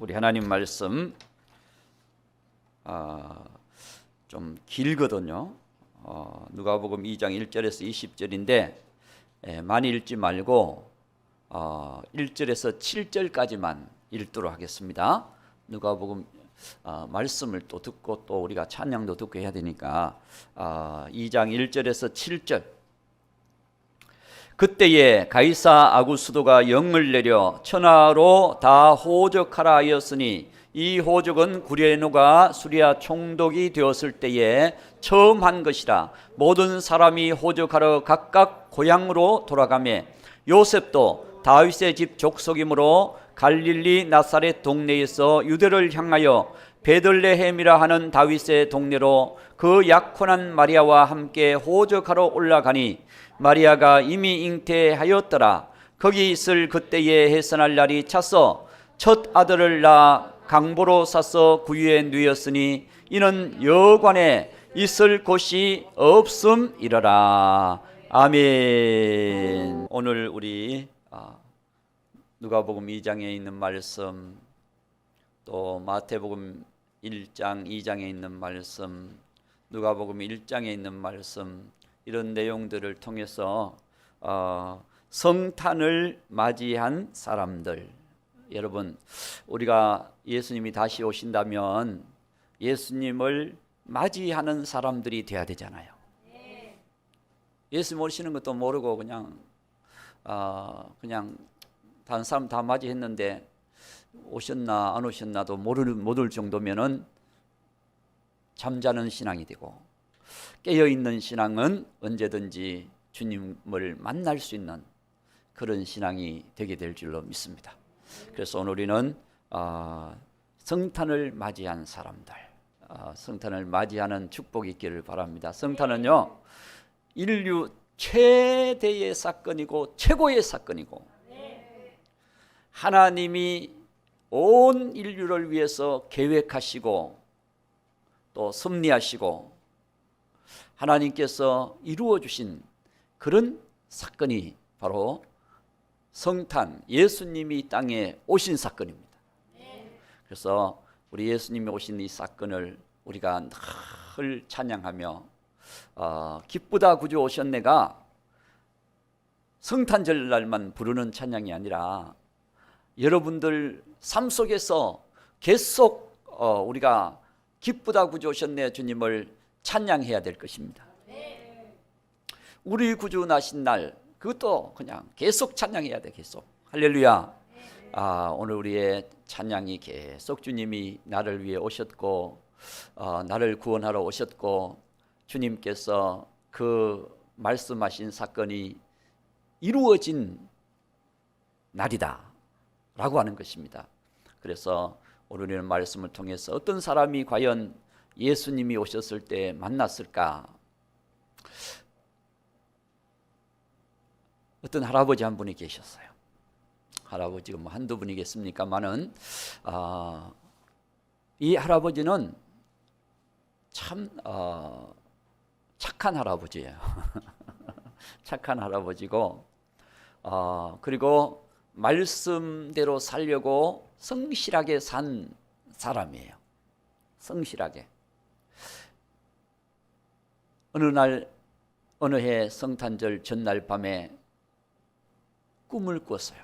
우리 하나님 말씀 좀 길거든요. 누가복음 2장 1절에서 20절인데 많이 읽지 말고 1절에서 7절까지만 읽도록 하겠습니다. 누가복음 말씀을 또 듣고 또 우리가 찬양도 듣고 해야 되니까 2장 1절에서 7절. 그때에 가이사 아구스도가 영을 내려 천하로 다 호적하라 하였으니 이 호적은 구레노가 수리아 총독이 되었을 때에 처음 한 것이라. 모든 사람이 호적하러 각각 고향으로 돌아가매 요셉도 다윗의 집 족속이므로 갈릴리 나사렛 동네에서 유대를 향하여 베들레헴이라 하는 다윗의 동네로 그 약혼한 마리아와 함께 호적하러 올라가니 마리아가 이미 잉태하였더라. 거기 있을 그때에 해산할 날이 차서 첫 아들을 낳아 강보로 사서 구유에 누였으니 이는 여관에 있을 곳이 없음이러라. 아멘. 오늘 우리 누가복음 2장에 있는 말씀, 또 마태복음 1장 2장에 있는 말씀, 누가복음 1장에 있는 말씀, 이런 내용들을 통해서 성탄을 맞이한 사람들, 여러분, 우리가 예수님이 다시 오신다면 예수님을 맞이하는 사람들이 돼야 되잖아요. 예수님 오시는 것도 모르고 그냥 다른 사람 다 맞이했는데 오셨나 안 오셨나도 모를 정도면은 잠자는 신앙이 되고, 깨어있는 신앙은 언제든지 주님을 만날 수 있는 그런 신앙이 되게 될 줄로 믿습니다. 그래서 오늘 우리는 성탄을 맞이한 사람들, 성탄을 맞이하는 축복이 있기를 바랍니다. 성탄은요, 인류 최대의 사건이고 최고의 사건이고, 하나님이 온 인류를 위해서 계획하시고 또 섭리하시고 하나님께서 이루어 주신 그런 사건이 바로 성탄, 예수님이 이 땅에 오신 사건입니다. 그래서 우리 예수님이 오신 이 사건을 우리가 늘 찬양하며 기쁘다 구주 오셨네가 성탄절 날만 부르는 찬양이 아니라 여러분들 삶 속에서 계속 우리가 기쁘다 구주 오셨네 주님을 찬양해야 될 것입니다. 우리 구주 나신 날, 그것도 그냥 계속 찬양해야 돼. 계속 할렐루야. 오늘 우리의 찬양이 계속 주님이 나를 위해 오셨고 나를 구원하러 오셨고 주님께서 그 말씀하신 사건이 이루어진 날이다 라고 하는 것입니다. 그래서 오늘 우리는 말씀을 통해서 어떤 사람이 과연 예수님이 오셨을 때 만났을까? 어떤 할아버지 한 분이 계셨어요. 할아버지가 뭐 한두 분이겠습니까만은 이 할아버지는 참 착한 할아버지예요. 착한 할아버지고 그리고 말씀대로 살려고 성실하게 산 사람이에요. 성실하게. 어느 해 성탄절 전날 밤에 꿈을 꿨어요.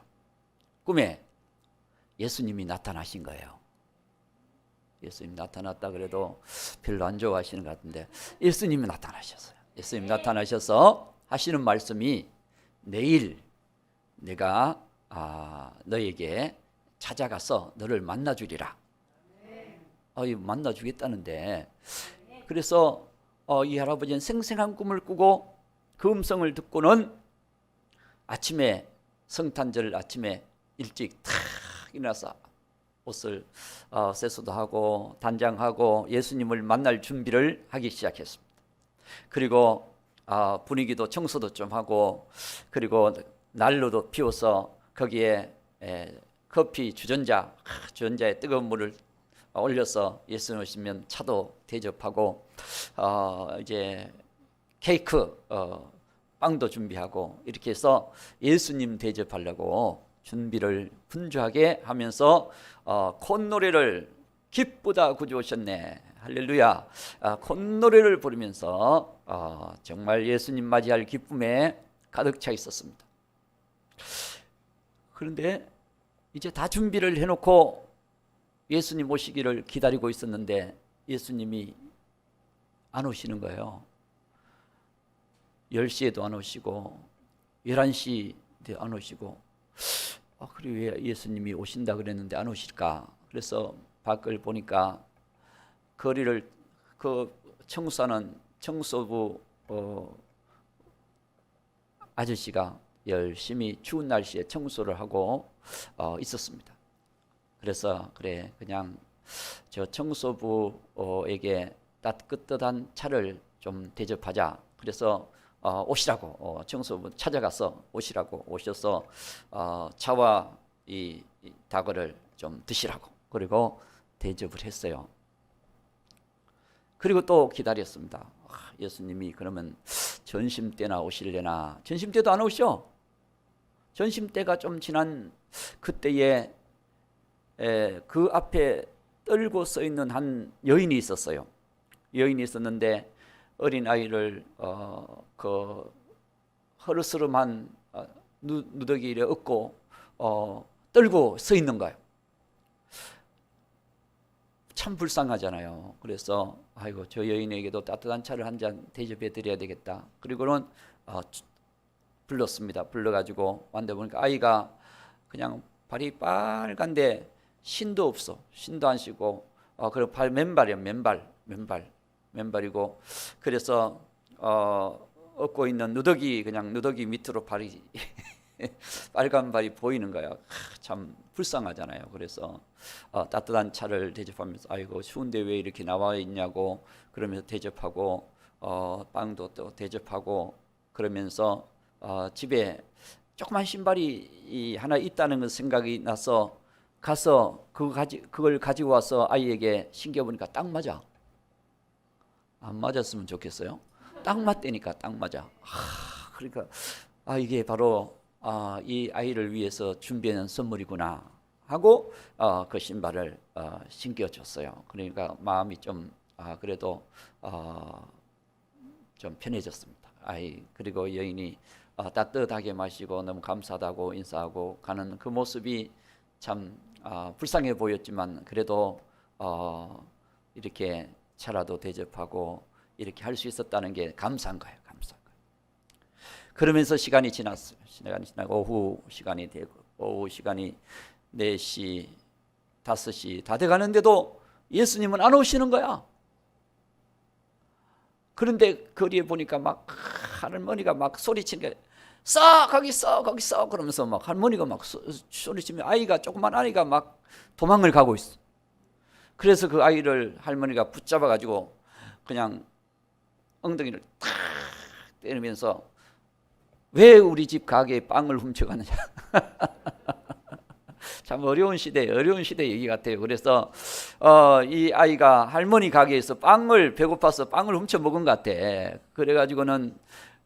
꿈에 예수님이 나타나신 거예요. 예수님 나타났다 그래도 별로 안 좋아하시는 것 같은데 예수님이 나타나셨어요. 예수님 나타나셔서 하시는 말씀이 내일 내가 너에게 찾아가서 너를 만나주리라. 만나주겠다는데, 그래서 이 할아버지는 생생한 꿈을 꾸고 그 음성을 듣고는 아침에 성탄절 아침에 일찍 탁 일어나서 옷을 세수도 하고 단장하고 예수님을 만날 준비를 하기 시작했습니다. 그리고 분위기도 청소도 좀 하고, 그리고 난로도 피워서 거기에 커피 주전자에 뜨거운 물을 올려서 예수님 오시면 차도 대접하고 이제 케이크 빵도 준비하고 이렇게 해서 예수님 대접하려고 준비를 분주하게 하면서 콧노래를 기쁘다 구주 오셨네, 할렐루야, 콧노래를 부르면서 정말 예수님 맞이할 기쁨에 가득 차 있었습니다. 그런데 이제 다 준비를 해놓고 예수님 오시기를 기다리고 있었는데 예수님이 안 오시는 거예요. 10시에도 안 오시고 11시에도 안 오시고, 그리고 왜 예수님이 오신다 그랬는데 안 오실까? 그래서 밖을 보니까 거리를 그 청소하는 청소부 아저씨가 열심히 추운 날씨에 청소를 하고 있었습니다. 그래서 그래, 그냥 저 청소부에게 따뜻한 차를 좀 대접하자. 그래서 오시라고, 청소부 찾아가서 오시라고, 오셔서 차와 이 닭을 좀 드시라고, 그리고 대접을 했어요. 그리고 또 기다렸습니다. 예수님이 그러면 전심 때나 오실래나. 전심 때도 안 오셔. 전심 때가 좀 지난 그때에 그 앞에 떨고 서 있는 한 여인이 있었어요. 여인이 있었는데 어린아이를 그 허르스름한 누더기를 얻고 떨고 서 있는 거예요. 참 불쌍하잖아요. 그래서 아이고, 저 여인에게도 따뜻한 차를 한 잔 대접해 드려야 되겠다. 그리고는 불렀습니다. 불러가지고 왔는데 보니까 아이가 그냥 발이 빨간데 신도 없어. 신도 안 쉬고 그리고 발 맨발이야. 맨발이고, 그래서 얻고 있는 누더기, 그냥 누더기 밑으로 발이 빨간 발이 보이는 거야. 참 불쌍하잖아요. 그래서 따뜻한 차를 대접하면서 아이고, 추운데 왜 이렇게 나와 있냐고 그러면서 대접하고, 빵도 또 대접하고, 그러면서 집에 조그만 신발이 하나 있다는 그 생각이 나서 가서 그걸 가지고 와서 아이에게 신겨보니까 딱 맞아. 안 맞았으면 좋겠어요. 딱 맞다니까, 딱 맞아. 그러니까 이게 바로 이 아이를 위해서 준비한 선물이구나 하고 그 신발을 신겨줬어요. 그러니까 마음이 좀 그래도 좀 편해졌습니다. 그리고 여인이 따뜻하게 마시고 너무 감사하다고 인사하고 가는 그 모습이 참 불쌍해 보였지만, 그래도 이렇게 차라도 대접하고 이렇게 할 수 있었다는 게 감사한 거예요. 그러면서 시간이 지났어요. 시간이 지나고 오후 시간이 되고, 오후 시간이 4시, 5시 다 돼가는데도 예수님은 안 오시는 거야. 그런데 거리에 보니까 막 할머니가 막 소리치는 게, 거기 써 그러면서 막 할머니가 막 소리치면 조그만 아이가 막 도망을 가고 있어. 그래서 그 아이를 할머니가 붙잡아 가지고 그냥 엉덩이를 탁 때리면서 왜 우리 집 가게에 빵을 훔쳐가느냐. 참 어려운 시대 얘기 같아요. 그래서 이 아이가 할머니 가게에서 배고파서 빵을 훔쳐 먹은 것 같아. 그래가지고는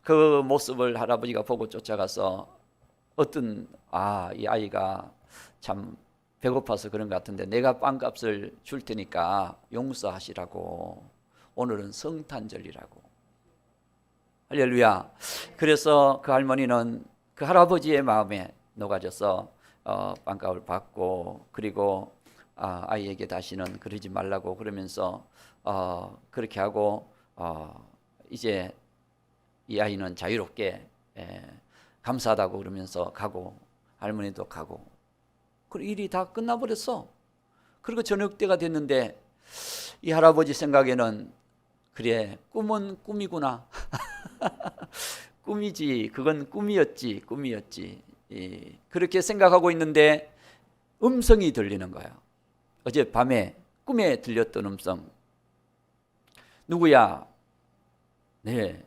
그 모습을 할아버지가 보고 쫓아가서 이 아이가 참 배고파서 그런 것 같은데 내가 빵값을 줄 테니까 용서하시라고, 오늘은 성탄절이라고. 할렐루야. 그래서 그 할머니는 그 할아버지의 마음에 녹아져서 빵값을 받고, 그리고 아이에게 다시는 그러지 말라고 그러면서 그렇게 하고 이제 이 아이는 자유롭게 감사하다고 그러면서 가고, 할머니도 가고, 그리고 일이 다 끝나버렸어. 그리고 저녁 때가 됐는데 이 할아버지 생각에는 그래, 꿈은 꿈이구나. 꿈이지, 그건 꿈이었지. 그렇게 생각하고 있는데 음성이 들리는 거야. 어제 밤에 꿈에 들렸던 음성. 누구야? 네,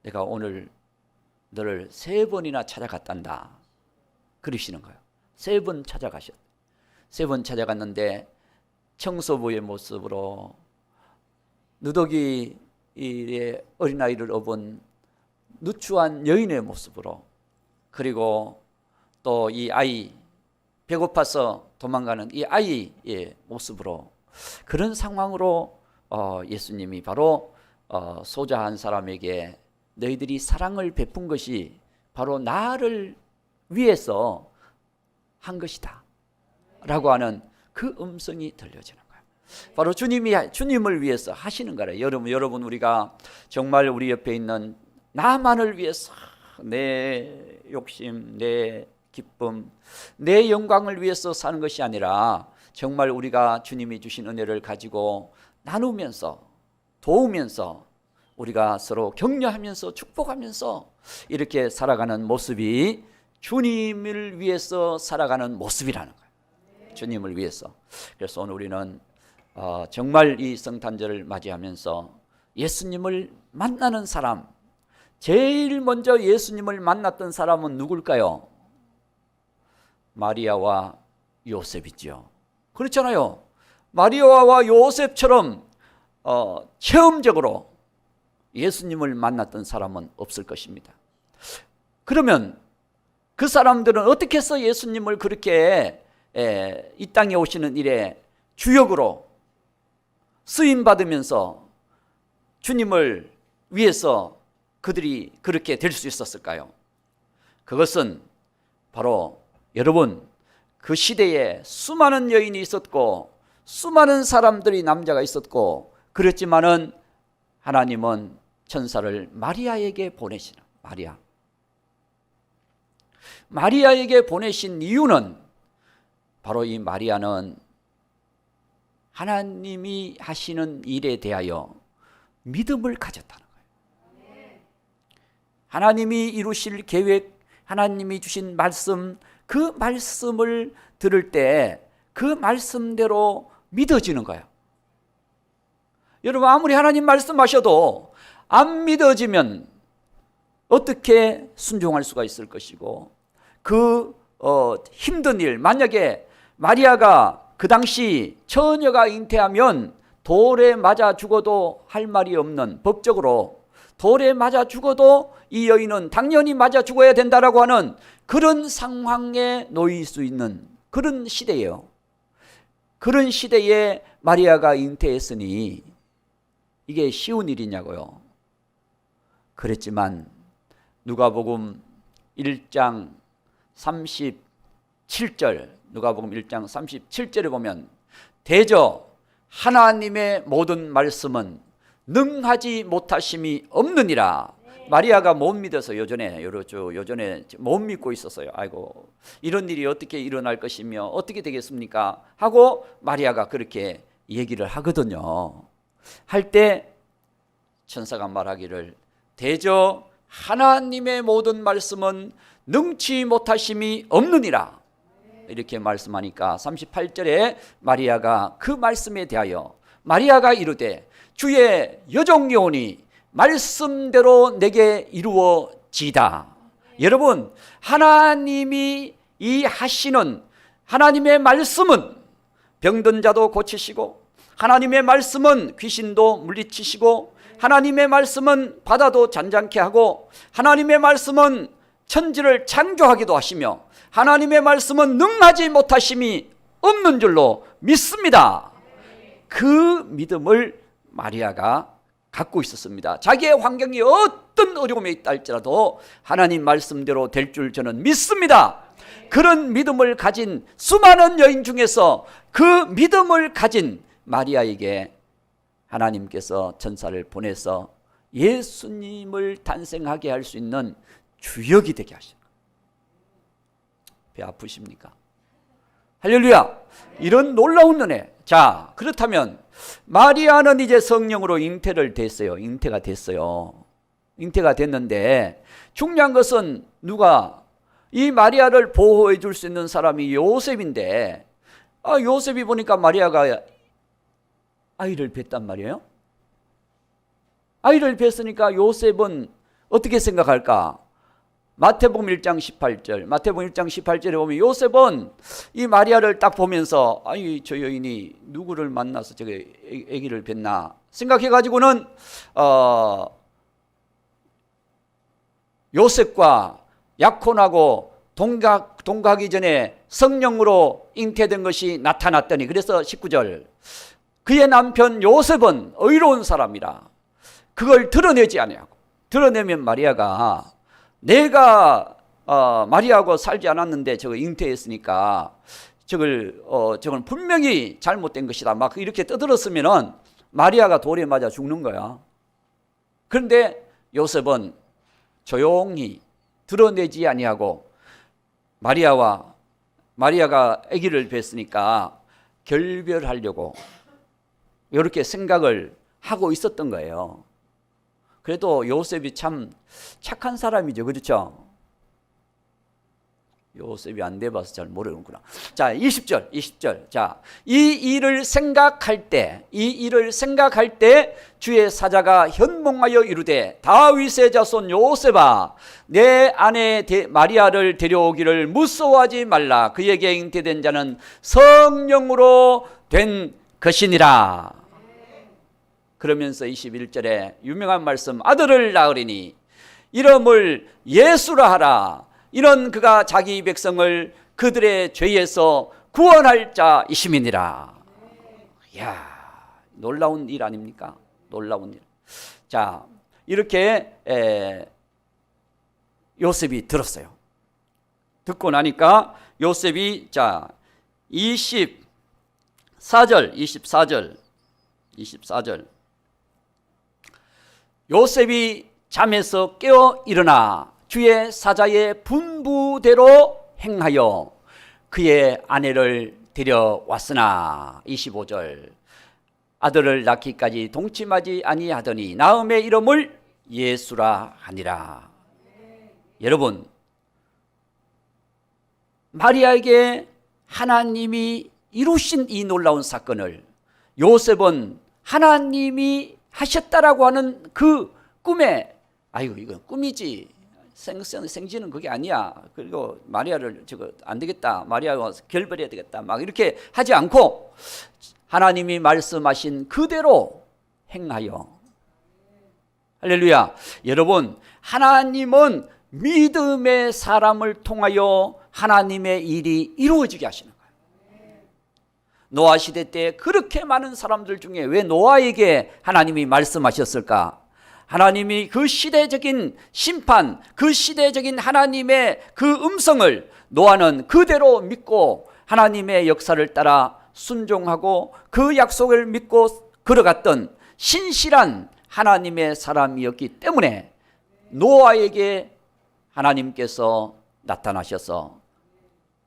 내가 오늘 너를 3번이나 찾아갔단다. 그러시는 거예요. 3번 찾아가셨. 3번 찾아갔는데 청소부의 모습으로 누더기의 어린아이를 업은 누추한 여인의 모습으로, 그리고 또 이 아이 배고파서 도망가는 이 아이의 모습으로, 그런 상황으로 예수님이 바로 소자한 사람에게 너희들이 사랑을 베푼 것이 바로 나를 위해서 한 것이다 라고 하는 그 음성이 들려지는 거예요. 바로 주님을 위해서 하시는 거예요. 여러분 우리가 정말 우리 옆에 있는 나만을 위해서, 내 욕심, 내 기쁨, 내 영광을 위해서 사는 것이 아니라 정말 우리가 주님이 주신 은혜를 가지고 나누면서 도우면서 우리가 서로 격려하면서 축복하면서 이렇게 살아가는 모습이 주님을 위해서 살아가는 모습이라는 거예요. 주님을 위해서. 그래서 오늘 우리는 정말 이 성탄절을 맞이하면서 예수님을 만나는 사람, 제일 먼저 예수님을 만났던 사람은 누굴까요? 마리아와 요셉이죠. 그렇잖아요. 마리아와 요셉처럼 체험적으로 예수님을 만났던 사람은 없을 것입니다. 그러면 그 사람들은 어떻게 해서 예수님을 그렇게 이 땅에 오시는 일에 주역으로 쓰임받으면서 주님을 위해서 그들이 그렇게 될 수 있었을까요? 그것은 바로 여러분, 그 시대에 수많은 여인이 있었고 수많은 사람들이, 남자가 있었고, 그렇지만은 하나님은 천사를 마리아에게 보내시는, 마리아에게 보내신 이유는 바로 이 마리아는 하나님이 하시는 일에 대하여 믿음을 가졌다는 거예요. 하나님이 이루실 계획, 하나님이 주신 말씀, 그 말씀을 들을 때 그 말씀대로 믿어지는 거예요. 여러분, 아무리 하나님 말씀하셔도 안 믿어지면 어떻게 순종할 수가 있을 것이고, 그 힘든 일, 만약에 마리아가 그 당시 처녀가 잉태하면 돌에 맞아 죽어도 할 말이 없는, 법적으로 돌에 맞아 죽어도 이 여인은 당연히 맞아 죽어야 된다라고 하는 그런 상황에 놓일 수 있는 그런 시대예요. 그런 시대에 마리아가 잉태했으니 이게 쉬운 일이냐고요. 그랬지만 누가복음 1장 37절, 누가복음 1장 37절에 보면 대저 하나님의 모든 말씀은 능하지 못하심이 없느니라. 마리아가 못 믿어서 요전에 못 믿고 있었어요. 아이고, 이런 일이 어떻게 일어날 것이며 어떻게 되겠습니까? 하고 마리아가 그렇게 얘기를 하거든요. 할 때 천사가 말하기를 대저 하나님의 모든 말씀은 능치 못하심이 없느니라. 이렇게 말씀하니까 38절에 마리아가 그 말씀에 대하여 마리아가 이르되 주의 여종요원이 말씀대로 내게 이루어지다. 여러분, 하나님이 이 하시는 하나님의 말씀은 병든 자도 고치시고, 하나님의 말씀은 귀신도 물리치시고, 하나님의 말씀은 바다도 잔잔케 하고, 하나님의 말씀은 천지를 창조하기도 하시며, 하나님의 말씀은 능하지 못하심이 없는 줄로 믿습니다. 그 믿음을 마리아가 갖고 있었습니다. 자기의 환경이 어떤 어려움에 있다 할지라도 하나님 말씀대로 될 줄 저는 믿습니다. 그런 믿음을 가진 수많은 여인 중에서 그 믿음을 가진 마리아에게 하나님께서 천사를 보내서 예수님을 탄생하게 할 수 있는 주역이 되게 하시는 거예요. 배 아프십니까? 할렐루야! 이런 놀라운 은혜. 자, 그렇다면 마리아는 이제 성령으로 잉태가 됐어요. 잉태가 됐는데 중요한 것은 누가, 이 마리아를 보호해 줄 수 있는 사람이 요셉인데, 요셉이 보니까 마리아가 아이를 뱄단 말이에요. 아이를 뱄으니까 요셉은 어떻게 생각할까? 마태복음 1장 18절에 보면 요셉은 이 마리아를 딱 보면서 아니, 저 여인이 누구를 만나서 저게 아기를 뱄나 생각해가지고는 요셉과 약혼하고 동거하기 전에 성령으로 잉태된 것이 나타났더니, 그래서 19절, 그의 남편 요셉은 의로운 사람이라 그걸 드러내지 아니하고, 드러내면 마리아가 내가 마리아하고 살지 않았는데 저거 잉태했으니까 저건 분명히 잘못된 것이다 막 이렇게 떠들었으면은 마리아가 돌에 맞아 죽는 거야. 그런데 요셉은 조용히 드러내지 아니하고 마리아가 아기를 뵀으니까 결별하려고 이렇게 생각을 하고 있었던 거예요. 그래도 요셉이 참 착한 사람이죠. 그렇죠? 요셉이 안 돼봐서 잘 모르는구나. 자, 20절. 자, 이 일을 생각할 때 주의 사자가 현몽하여 이르되, 다윗의 자손 요셉아, 내 아내 마리아를 데려오기를 무서워하지 말라. 그에게 잉태된 자는 성령으로 된 것이니라. 그러면서 21절에 유명한 말씀, 아들을 낳으리니 이름을 예수라 하라. 이는 그가 자기 백성을 그들의 죄에서 구원할 자이심이니라. 이야, 놀라운 일 아닙니까? 놀라운 일. 자, 이렇게 요셉이 들었어요. 듣고 나니까 요셉이, 자, 24절 요셉이 잠에서 깨어 일어나 주의 사자의 분부대로 행하여 그의 아내를 데려왔으나, 25절, 아들을 낳기까지 동침하지 아니하더니 낳음의 이름을 예수라 하니라. 여러분, 마리아에게 하나님이 이루신 이 놀라운 사건을 요셉은 하나님이 하셨다라고 하는 그 꿈에, 아이고 이건 꿈이지, 생지는 그게 아니야, 그리고 마리아를 저거 안 되겠다, 마리아와 결별해야 되겠다 막 이렇게 하지 않고 하나님이 말씀하신 그대로 행하여, 할렐루야. 여러분, 하나님은 믿음의 사람을 통하여 하나님의 일이 이루어지게 하시는 거예요. 노아 시대 때 그렇게 많은 사람들 중에 왜 노아에게 하나님이 말씀하셨을까? 하나님이 그 시대적인 심판, 그 시대적인 하나님의 그 음성을 노아는 그대로 믿고 하나님의 역사를 따라 순종하고 그 약속을 믿고 걸어갔던 신실한 하나님의 사람이었기 때문에 노아에게 하나님께서 나타나셔서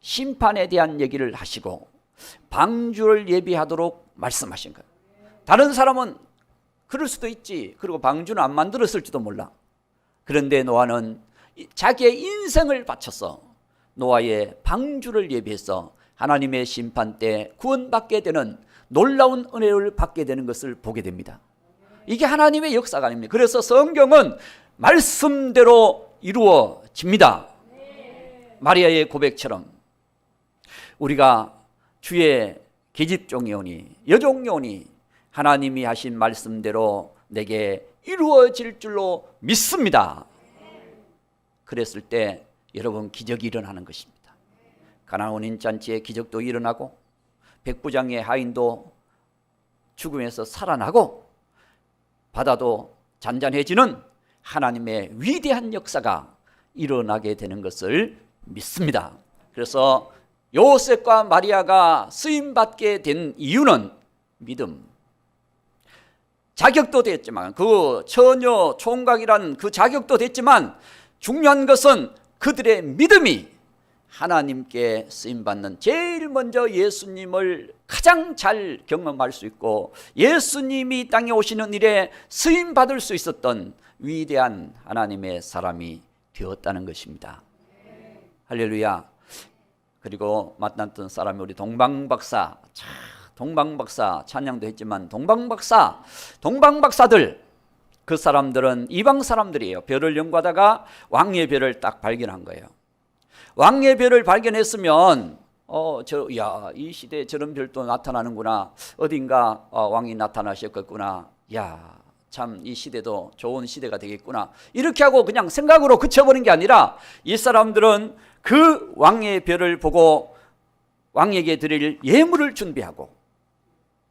심판에 대한 얘기를 하시고 방주를 예비하도록 말씀하신 거예요. 다른 사람은 그럴 수도 있지, 그리고 방주는 안 만들었을지도 몰라. 그런데 노아는 자기의 인생을 바쳐서 노아의 방주를 예비해서 하나님의 심판 때 구원받게 되는 놀라운 은혜를 받게 되는 것을 보게 됩니다. 이게 하나님의 역사가 아닙니까? 그래서 성경은 말씀대로 이루어집니다. 마리아의 고백처럼 우리가 주의 계집종이오니 여종이오니 하나님이 하신 말씀대로 내게 이루어질 줄로 믿습니다. 그랬을 때 여러분, 기적이 일어나는 것입니다. 가나안 혼인잔치의 기적도 일어나고 백부장의 하인도 죽음에서 살아나고 바다도 잔잔해지는 하나님의 위대한 역사가 일어나게 되는 것을 믿습니다. 그래서 요셉과 마리아가 쓰임받게 된 이유는 믿음, 자격도 됐지만, 그 처녀 총각이라는 그 자격도 됐지만 중요한 것은 그들의 믿음이 하나님께 쓰임받는, 제일 먼저 예수님을 가장 잘 경험할 수 있고 예수님이 땅에 오시는 일에 쓰임받을 수 있었던 위대한 하나님의 사람이 되었다는 것입니다. 할렐루야. 그리고 만났던 사람이 우리 동방박사, 동방박사 찬양도 했지만 동방박사들, 그 사람들은 이방 사람들이에요. 별을 연구하다가 왕의 별을 딱 발견한 거예요. 왕의 별을 발견했으면 이 시대에 저런 별도 나타나는구나, 어딘가 왕이 나타나셨겠구나, 야, 참 이 시대도 좋은 시대가 되겠구나, 이렇게 하고 그냥 생각으로 그쳐버린 게 아니라 이 사람들은 그 왕의 별을 보고 왕에게 드릴 예물을 준비하고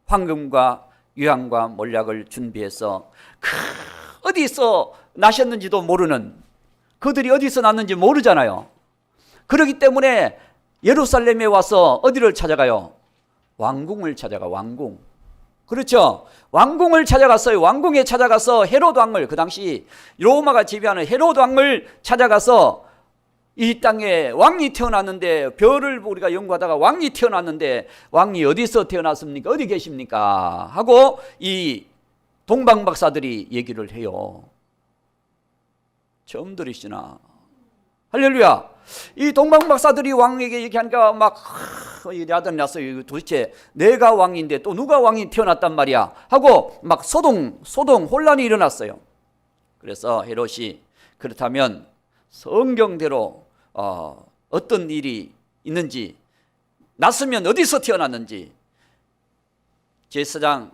황금과 유향과 몰약을 준비해서 어디서 나셨는지도 모르는, 그들이 어디서 났는지 모르잖아요. 그렇기 때문에 예루살렘에 와서 어디를 찾아가요? 왕궁을 찾아가. 왕궁. 그렇죠. 왕궁을 찾아갔어요. 왕궁에 찾아가서 헤롯 왕을, 그 당시 로마가 지배하는 헤롯 왕을 찾아가서 이 땅에 왕이 태어났는데, 별을 우리가 연구하다가 왕이 태어났는데 왕이 어디서 태어났습니까? 어디 계십니까? 하고 이 동방박사들이 얘기를 해요. 처음 들으시나? 할렐루야. 이 동방박사들이 왕에게 얘기하니까 막 야단 났어요. 도대체 내가 왕인데 또 누가 왕이 태어났단 말이야 하고 막 소동 혼란이 일어났어요. 그래서 헤롯이 그렇다면 성경대로 어떤 일이 있는지, 났으면 어디서 태어났는지 제사장,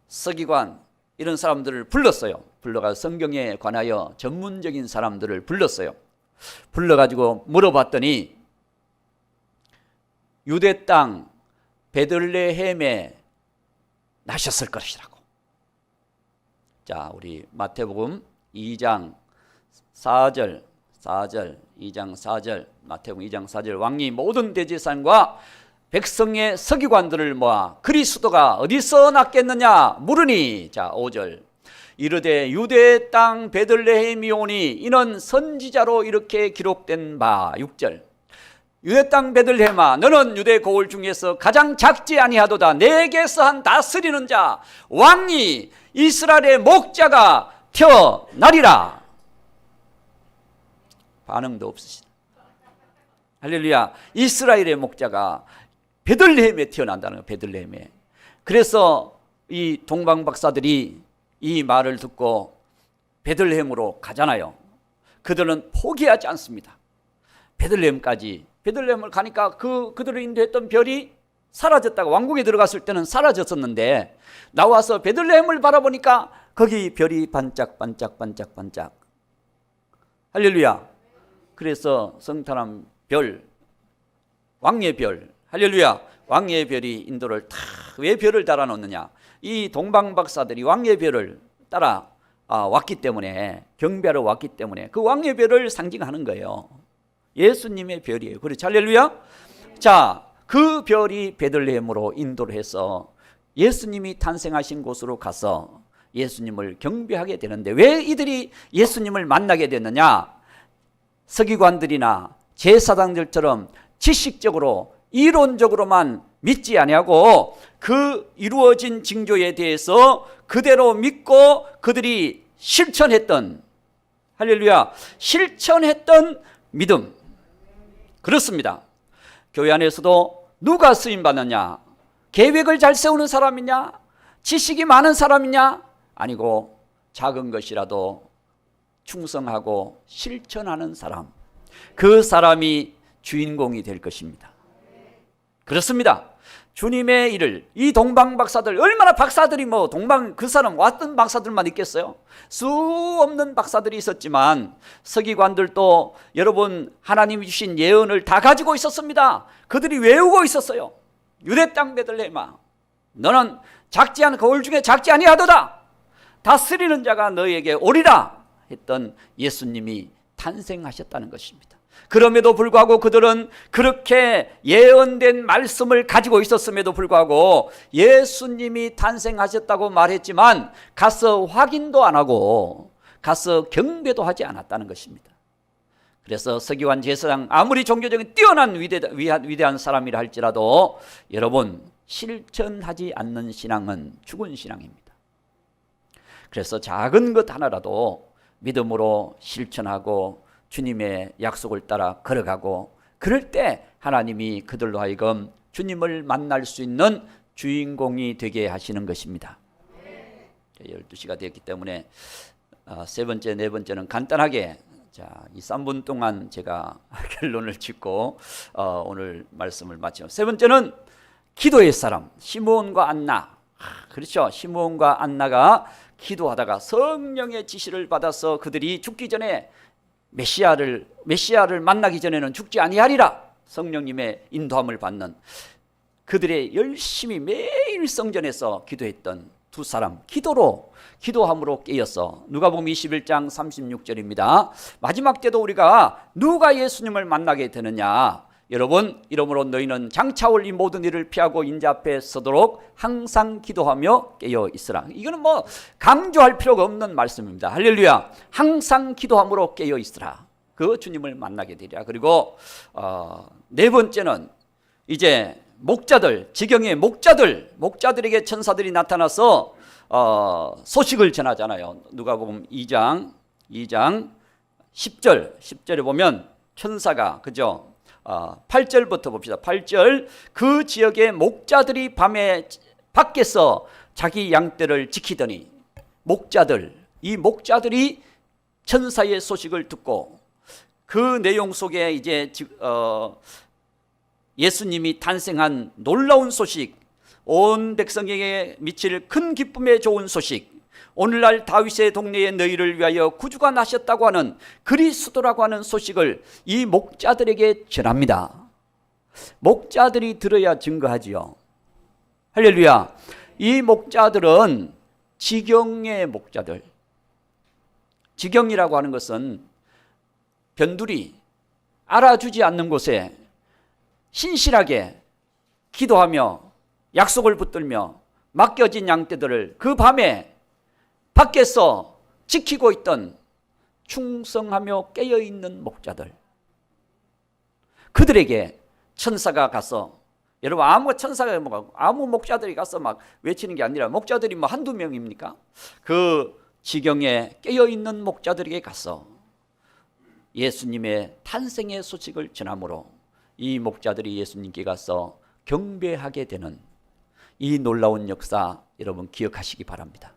서기관 이런 사람들을 불렀어요. 불러가 성경에 관하여 전문적인 사람들을 불렀어요. 불러가지고 물어봤더니 유대 땅 베들레헴에 나셨을 것이라고. 자, 우리 마태복음 2장 4절 2장 4절 마태복음 2장 4절 왕이 모든 대제사장과 백성의 서기관들을 모아 그리스도가 어디서 났겠느냐 물으니, 자 5절 이르되 유대 땅 베들레헴이오니 이는 선지자로 이렇게 기록된 바. 6절 유대 땅 베들레헴아 너는 유대 고을 중에서 가장 작지 아니하도다. 내게서 한 다스리는 자 왕이 이스라엘의 목자가 태어나리라. 반응도 없으시다. 할렐루야. 이스라엘의 목자가 베들레헴에 태어난다는 거예요. 베들레헴에. 그래서 이 동방박사들이 이 말을 듣고 베들레헴으로 가잖아요. 그들은 포기하지 않습니다. 베들레헴을 가니까 그들을 인도했던 별이 사라졌다가, 왕궁에 들어갔을 때는 사라졌었는데 나와서 베들레헴을 바라보니까 거기 별이 반짝반짝. 할렐루야. 그래서 성탄한 별, 왕의 별, 할렐루야. 왕의 별이 인도를 왜 별을 달아놓느냐, 이 동방박사들이 왕의 별을 따라 왔기 때문에, 경배하러 왔기 때문에 그 왕의 별을 상징하는 거예요. 예수님의 별이에요. 그렇죠. 할렐루야. 자, 그 별이 베들레헴으로 인도를 해서 예수님이 탄생하신 곳으로 가서 예수님을 경배하게 되는데, 왜 이들이 예수님을 만나게 됐느냐? 서기관들이나 제사장들처럼 지식적으로 이론적으로만 믿지 아니하고 그 이루어진 징조에 대해서 그대로 믿고 그들이 실천했던, 할렐루야, 실천했던 믿음. 그렇습니다. 교회 안에서도 누가 쓰임 받느냐? 계획을 잘 세우는 사람이냐? 지식이 많은 사람이냐? 아니고 작은 것이라도 충성하고 실천하는 사람, 그 사람이 주인공이 될 것입니다. 그렇습니다. 주님의 일을, 이 동방박사들, 얼마나 박사들이 그 사람 왔던 박사들만 있겠어요? 수 없는 박사들이 있었지만 서기관들도 여러분 하나님이 주신 예언을 다 가지고 있었습니다. 그들이 외우고 있었어요. 유대 땅 베들레헴아 너는 작지 않은 거울 중에 작지 아니하도다. 다스리는 자가 너에게 오리라 했던 예수님이 탄생하셨다는 것입니다. 그럼에도 불구하고 그들은 그렇게 예언된 말씀을 가지고 있었음에도 불구하고 예수님이 탄생하셨다고 말했지만 가서 확인도 안 하고 가서 경배도 하지 않았다는 것입니다. 그래서 서기관 제사장 아무리 종교적인 뛰어난 위대한 사람이라 할지라도 여러분, 실천하지 않는 신앙은 죽은 신앙입니다. 그래서 작은 것 하나라도 믿음으로 실천하고 주님의 약속을 따라 걸어가고, 그럴 때 하나님이 그들로 하여금 주님을 만날 수 있는 주인공이 되게 하시는 것입니다. 12시가 되었기 때문에 세 번째, 네 번째는 간단하게, 이 3분 동안 제가 결론을 짓고 오늘 말씀을 마치죠. 세 번째는 기도의 사람, 시므온과 안나. 그렇죠. 시므온과 안나가 기도하다가 성령의 지시를 받아서 그들이 죽기 전에 메시아를 만나기 전에는 죽지 아니하리라 성령님의 인도함을 받는 그들의 열심히 매일 성전에서 기도했던 두 사람 기도함으로 깨었어. 누가복음 21장 36절입니다. 마지막 때도 우리가 누가 예수님을 만나게 되느냐? 여러분, 이러므로 너희는 장차올 이 모든 일을 피하고 인자 앞에 서도록 항상 기도하며 깨어 있으라. 이거는 뭐 강조할 필요가 없는 말씀입니다. 할렐루야. 항상 기도함으로 깨어 있으라. 그 주님을 만나게 되리라. 그리고 네 번째는 이제 목자들, 지경의 목자들에게 천사들이 나타나서 소식을 전하잖아요. 누가복음 2장 10절에 보면 천사가, 그죠? 8절부터 봅시다. 8절, 그 지역의 목자들이 밤에 밖에서 자기 양떼를 지키더니 이 목자들이 천사의 소식을 듣고 그 내용 속에 이제 예수님이 탄생한 놀라운 소식, 온 백성에게 미칠 큰 기쁨의 좋은 소식, 오늘날 다윗의 동네에 너희를 위하여 구주가 나셨다고 하는 그리스도라고 하는 소식을 이 목자들에게 전합니다. 목자들이 들어야 증거하지요. 할렐루야. 이 목자들은 지경의 목자들. 지경이라고 하는 것은 변두리, 알아주지 않는 곳에 신실하게 기도하며 약속을 붙들며 맡겨진 양떼들을 그 밤에 밖에서 지키고 있던 충성하며 깨어있는 목자들, 그들에게 천사가 가서, 여러분 아무 목자들이 가서 막 외치는 게 아니라 목자들이 뭐 한두 명입니까? 그 지경에 깨어있는 목자들에게 가서 예수님의 탄생의 소식을 전함으로 이 목자들이 예수님께 가서 경배하게 되는 이 놀라운 역사, 여러분 기억하시기 바랍니다.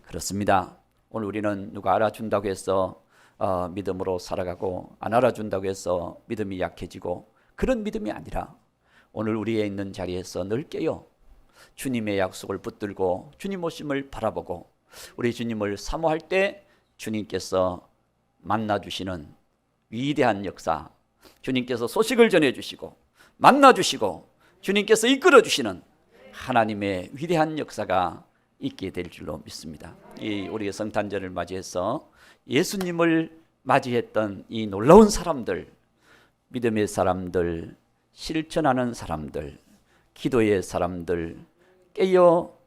그렇습니다. 오늘 우리는 누가 알아준다고 해서 믿음으로 살아가고, 안 알아준다고 해서 믿음이 약해지고, 그런 믿음이 아니라 오늘 우리에 있는 자리에서 늘 깨어 주님의 약속을 붙들고 주님 오심을 바라보고 우리 주님을 사모할 때 주님께서 만나주시는 위대한 역사, 주님께서 소식을 전해주시고 만나주시고 주님께서 이끌어주시는 하나님의 위대한 역사가 있게 될 줄로 믿습니다. 이 우리의 성탄절을 맞이해서 예수님을 맞이했던 이 놀라운 사람들, 믿음의 사람들, 실천하는 사람들, 기도의 사람들, 깨어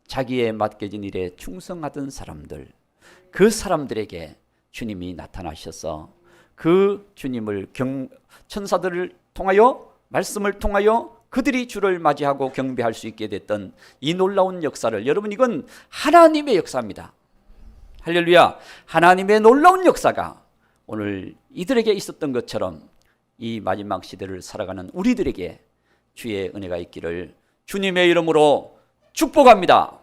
자기의 맡겨진 일에 충성하던 사람들, 그 사람들에게 주님이 나타나셔서 그 주님을 천사들을 통하여, 말씀을 통하여 그들이 주를 맞이하고 경배할 수 있게 됐던 이 놀라운 역사를, 여러분 이건 하나님의 역사입니다. 할렐루야. 하나님의 놀라운 역사가 오늘 이들에게 있었던 것처럼 이 마지막 시대를 살아가는 우리들에게 주의 은혜가 있기를 주님의 이름으로 축복합니다.